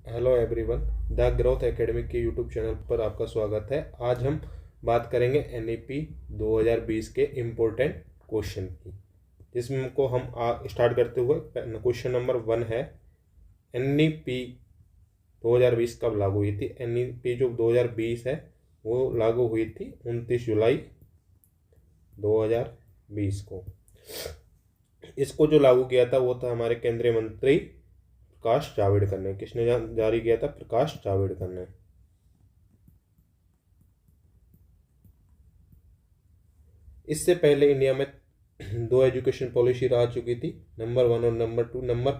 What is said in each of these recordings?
Hello everyone, the growth academy के YouTube channel पर आपका स्वागत है। आज हम बात करेंगे एनईपी 2020 के इम्पोर्टेंट क्वेश्चन की, जिसमें को हम स्टार्ट करते हुए क्वेश्चन नंबर 1 है, एनईपी 2020 कब लागू हुई थी। एनईपी जो 2020 है वो लागू हुई थी 29 जुलाई 2020 को। इसको जो लागू किया था वो था हमारे केंद्रीय मंत्री प्रकाश जावड़ेकर ने। किसने जारी किया था? प्रकाश जावड़ेकर ने। इससे पहले इंडिया में दो एजुकेशन पॉलिसी रह चुकी थी, नंबर 1 और नंबर 2। नंबर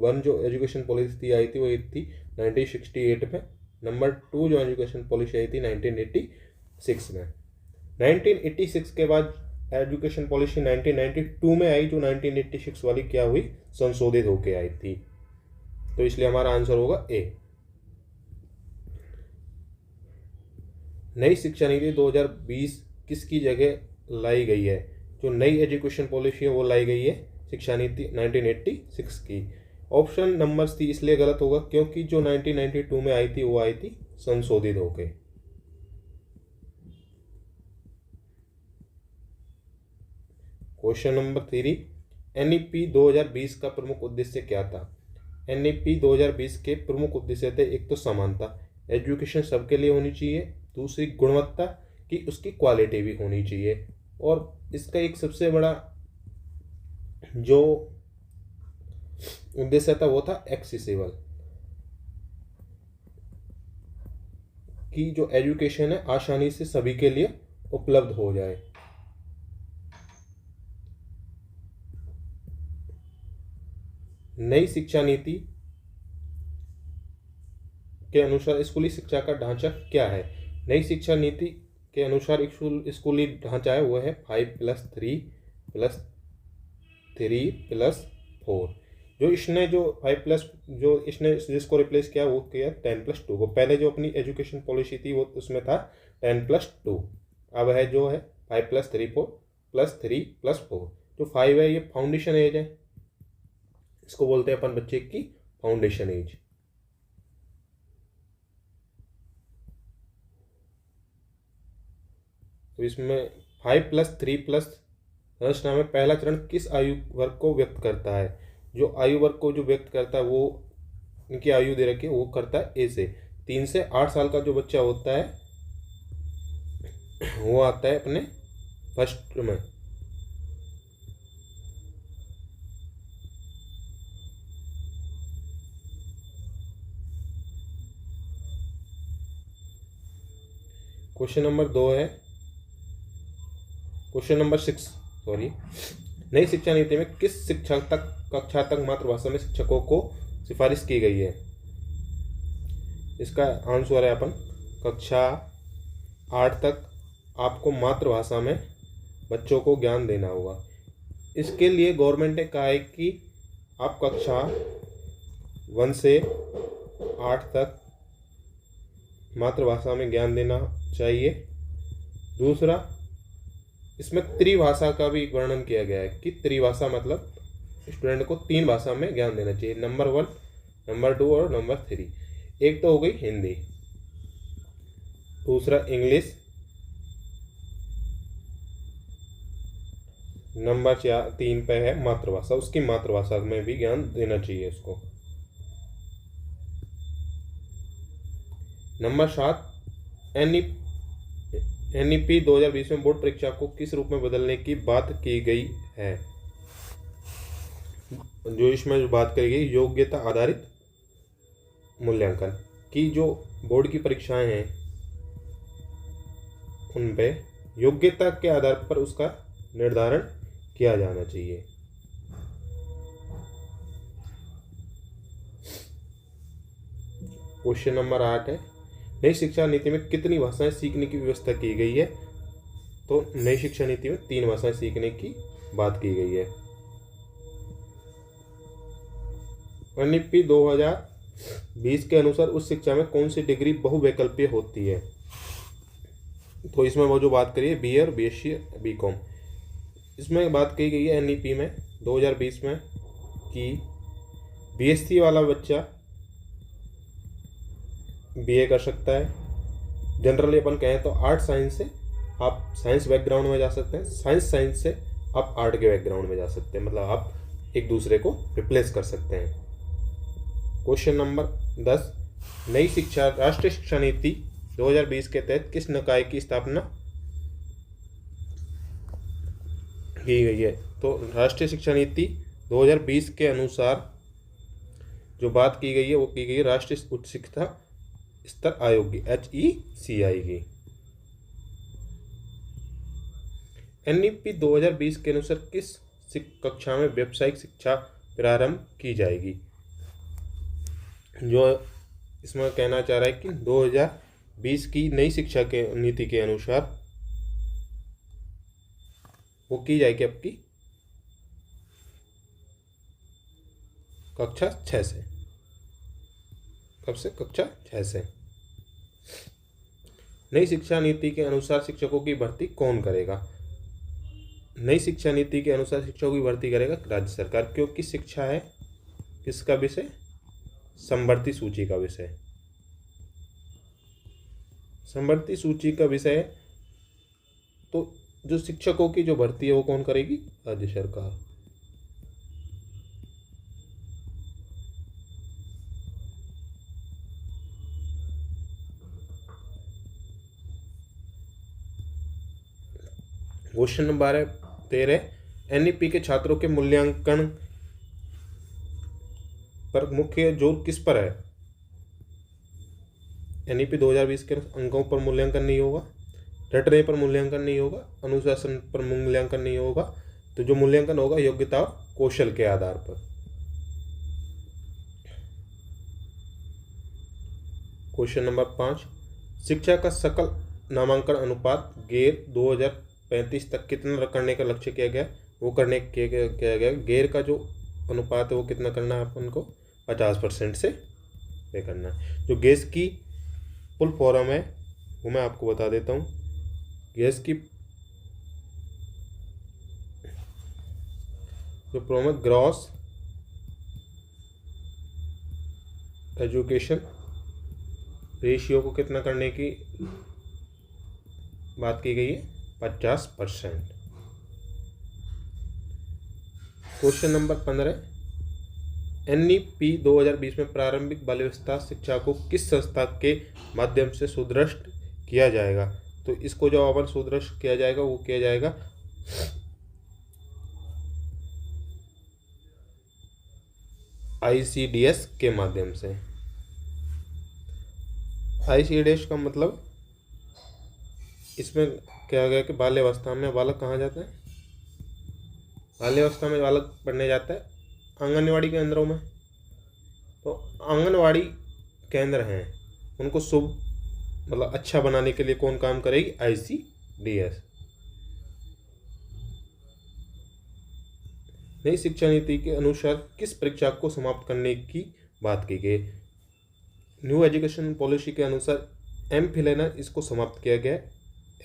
1 जो एजुकेशन पॉलिसी आई थी वो थी 1968 में। नंबर 2 जो एजुकेशन पॉलिसी आई थी 1986 में। 1986 के बाद एजुकेशन पॉलिसी 1992 में आई, जो 1986 वाली क्या हुई, संशोधित होकर आई थी। तो इसलिए हमारा आंसर होगा ए। नई शिक्षा नीति 2020 किसकी जगह लाई गई है? जो नई एजुकेशन पॉलिसी है वो लाई गई है शिक्षा नीति 1986 की। ऑप्शन नंबर सी इसलिए गलत होगा क्योंकि जो 1992 में आई थी वो आई थी संशोधित होके। क्वेश्चन नंबर 3, एनईपी 2020 का प्रमुख उद्देश्य क्या था? एनईपी 2020 के प्रमुख उद्देश्य थे, एक तो समानता, एजुकेशन सबके लिए होनी चाहिए। दूसरी गुणवत्ता की, उसकी क्वालिटी भी होनी चाहिए। और इसका एक सबसे बड़ा जो उद्देश्य था वो था एक्सेसिबल, कि जो एजुकेशन है आसानी से सभी के लिए उपलब्ध हो जाए। नई शिक्षा नीति के अनुसार स्कूली शिक्षा का ढांचा क्या है? नई शिक्षा नीति के अनुसार स्कूली ढांचा है वो है 5+3+4। जो इसने जो 5+ जो इसने जिसको रिप्लेस किया वो किया 10+2 को। पहले जो अपनी एजुकेशन पॉलिसी थी वो उसमें था 10+2। अब है जो है 5+3+4। जो 5 है ये फाउंडेशन एज है, इसको बोलते हैं अपन बच्चे की फाउंडेशन एज। तो इसमें 5+3+ संरचना में पहला चरण किस आयु वर्ग को व्यक्त करता है? जो आयु वर्ग को जो व्यक्त करता है वो इनकी आयु दे रखी है, वो करता है ए से 3 से 8 साल का जो बच्चा होता है वो आता है अपने फर्स्ट में। क्वेश्चन नंबर 2 है, क्वेश्चन नंबर 6 सॉरी, नई शिक्षा नीति में किस कक्षा तक मातृभाषा में शिक्षकों को सिफारिश की गई है? इसका आंसर है अपन कक्षा 8 तक आपको मातृभाषा में बच्चों को ज्ञान देना होगा। इसके लिए गवर्नमेंट ने कहा है कि आप कक्षा 1 से 8 तक मातृभाषा में ज्ञान देना चाहिए। दूसरा, इसमें त्रिभाषा का भी वर्णन किया गया है कि त्रिभाषा मतलब स्टूडेंट को 3 भाषा में ज्ञान देना चाहिए, नंबर 1, नंबर 2 और नंबर 3। एक तो हो गई हिंदी, दूसरा इंग्लिश, नंबर 3 पे है मातृभाषा, उसकी मातृभाषा में भी ज्ञान देना चाहिए उसको। नंबर 7, एनईपी 2020 में बोर्ड परीक्षा को किस रूप में बदलने की बात की गई है? जो इसमें जो बात करी गई योग्यता आधारित मूल्यांकन की, जो बोर्ड की परीक्षाएं हैं उन पे योग्यता के आधार पर उसका निर्धारण किया जाना चाहिए। क्वेश्चन नंबर 8 है, नई शिक्षा नीति में कितनी भाषाएं सीखने की व्यवस्था की गई है? तो नई शिक्षा नीति में 3 भाषाएं सीखने की बात की गई है। एनईपी 2020 के अनुसार उस शिक्षा में कौन सी डिग्री बहुवैकल्पीय होती है? तो इसमें वो जो बात करी है BA और BSc BCom, इसमें बात की गई है एनईपी में 2020 में कि BSc वाला बच्चा बीए कर सकता है। जनरली अपन कहें तो आर्ट साइंस से आप साइंस बैकग्राउंड में जा सकते हैं, साइंस से आप आर्ट के बैकग्राउंड में जा सकते हैं, मतलब आप एक दूसरे को रिप्लेस कर सकते हैं। क्वेश्चन नंबर 10, नई शिक्षा राष्ट्रीय शिक्षा नीति 2020 के तहत किस निकाय की स्थापना की गई है? तो राष्ट्रीय शिक्षा नीति 2020 के अनुसार जो बात की गई है वो की गई है राष्ट्रीय उच्च शिक्षा स्तर आयोग की, HECI की। NEP 2020 के अनुसार किस कक्षा में व्यावसायिक शिक्षा प्रारंभ की जाएगी? जो इसमें कहना चाह रहा है कि 2020 की नई शिक्षा के नीति के अनुसार वो की जाएगी आपकी कक्षा 6 से। कब से? कक्षा 6 से। नई शिक्षा नीति के अनुसार शिक्षकों की भर्ती कौन करेगा? नई शिक्षा नीति के अनुसार शिक्षकों की भर्ती करेगा राज्य सरकार, क्योंकि शिक्षा है किसका विषय? समवर्ती सूची का विषय। समवर्ती सूची का विषय है, तो जो शिक्षकों की जो भर्ती है वो कौन करेगी? राज्य सरकार। क्वेश्चन नंबर 13, NEP के छात्रों के मूल्यांकन पर मुख्य जोर किस पर है? NEP 2020 के अंकों पर मूल्यांकन नहीं होगा, रटने पर मूल्यांकन नहीं होगा, अनुशासन पर मूल्यांकन नहीं होगा, तो जो मूल्यांकन होगा योग्यता और कौशल के आधार पर। क्वेश्चन नंबर 5, शिक्षा का सकल नामांकन अनुपात गैर 2035 तक कितना करने का लक्ष्य किया गया? वो करने किया गया गैर का जो अनुपात है वो कितना करना है अपन को? 50% से पे करना है। जो गैस की फुल फॉर्म है वो मैं आपको बता देता हूँ। गैस की जो फॉर्म है ग्रॉस एजुकेशन रेशियो को कितना करने की बात की गई है? 50%। क्वेश्चन नंबर 15, NEP 2020 में प्रारंभिक बाल्यावस्था शिक्षा को किस संस्था के माध्यम से सुदृढ़ किया जाएगा? तो इसको जो अपन सुदृढ़ किया जाएगा वो किया जाएगा ICDS के माध्यम से। ICDS का मतलब इसमें क्या गया कि बाल्यावस्था में बालक कहाँ जाता है? बाल्यावस्था में बालक पढ़ने जाता है आंगनवाड़ी केंद्रों में। तो आंगनवाड़ी केंद्र हैं उनको शुभ मतलब अच्छा बनाने के लिए कौन काम करेगी? ICDS। नई शिक्षा नीति के अनुसार किस परीक्षा को समाप्त करने की बात की गई? न्यू एजुकेशन पॉलिसी के अनुसार MPhil है ना, इसको समाप्त किया गया है।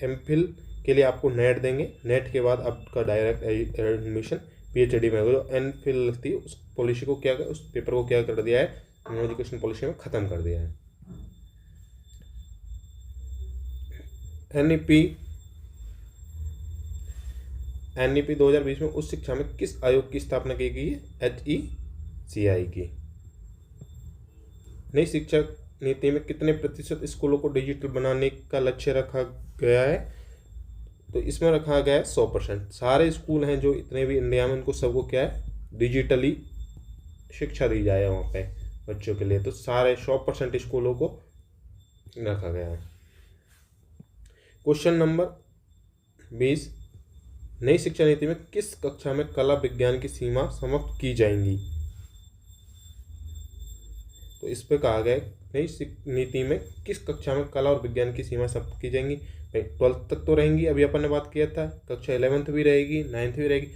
MPhil के लिए आपको नेट देंगे, नेट के बाद आपका डायरेक्ट एडमिशन PhD में होगा। जो MPhil थी उस पॉलिसी को क्या, उस पेपर को क्या कर दिया है? न्यू एजुकेशन पॉलिसी में ख़त्म कर दिया है। NEP 2020 में उच्च शिक्षा में किस आयोग की स्थापना की गई है? HECI की। नई शिक्षा नीति में कितने प्रतिशत स्कूलों को डिजिटल बनाने का लक्ष्य रखा गया है? तो इसमें रखा गया है 100%। सारे स्कूल हैं जो इतने भी इंडिया में, उनको सबको क्या है? डिजिटली शिक्षा दी जाए वहाँ पे बच्चों के लिए। तो सारे 100% स्कूलों को रखा गया है। क्वेश्चन नंबर 20, नई शिक्षा नीति में किस कक्षा में कला विज्ञान की सीमा समाप्त की जाएंगी? तो इस पे कहा गया है नई नीति में किस कक्षा में कला और विज्ञान की सीमा समाप्त की जाएंगी? 12th तक तो रहेंगी, अभी अपन ने बात किया था। कक्षा 11th भी रहेगी, 9th भी रहेगी।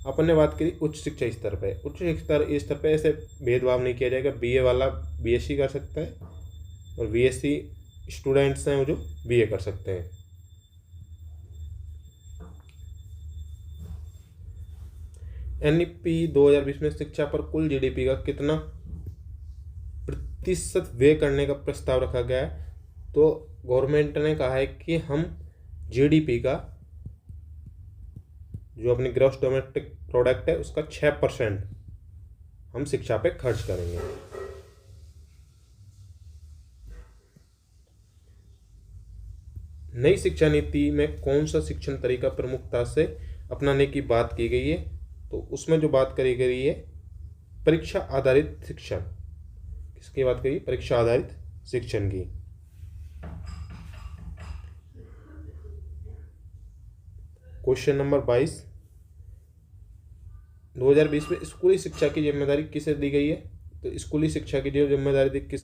अपन ने बात करी उच्च शिक्षा स्तर पे। उच्च शिक्षा स्तर पे ऐसे भेदभाव नहीं किया जाएगा। BA वाला BSc कर सकता है और BSc स्टूडेंट्स हैं जो BA कर सकते हैं। NEP 2020 में शिक्षा पर कुल GDP का कितना प्रतिशत व्यय करने का प्रस्ताव रखा गया है। तो गवर्नमेंट ने कहा है कि हम जीडीपी का, जो अपनी ग्रॉस डोमेस्टिक प्रोडक्ट है, उसका 6% हम शिक्षा पे खर्च करेंगे। नई शिक्षा नीति में कौन सा शिक्षण तरीका प्रमुखता से अपनाने की बात की गई है? तो उसमें जो बात करी गई है परीक्षा आधारित शिक्षण। किसकी बात करी? परीक्षा आधारित शिक्षण की। क्वेश्चन नंबर 22, 2020 में स्कूली शिक्षा की जिम्मेदारी किसे दी गई है? तो स्कूली शिक्षा की जो जिम्मेदारी किस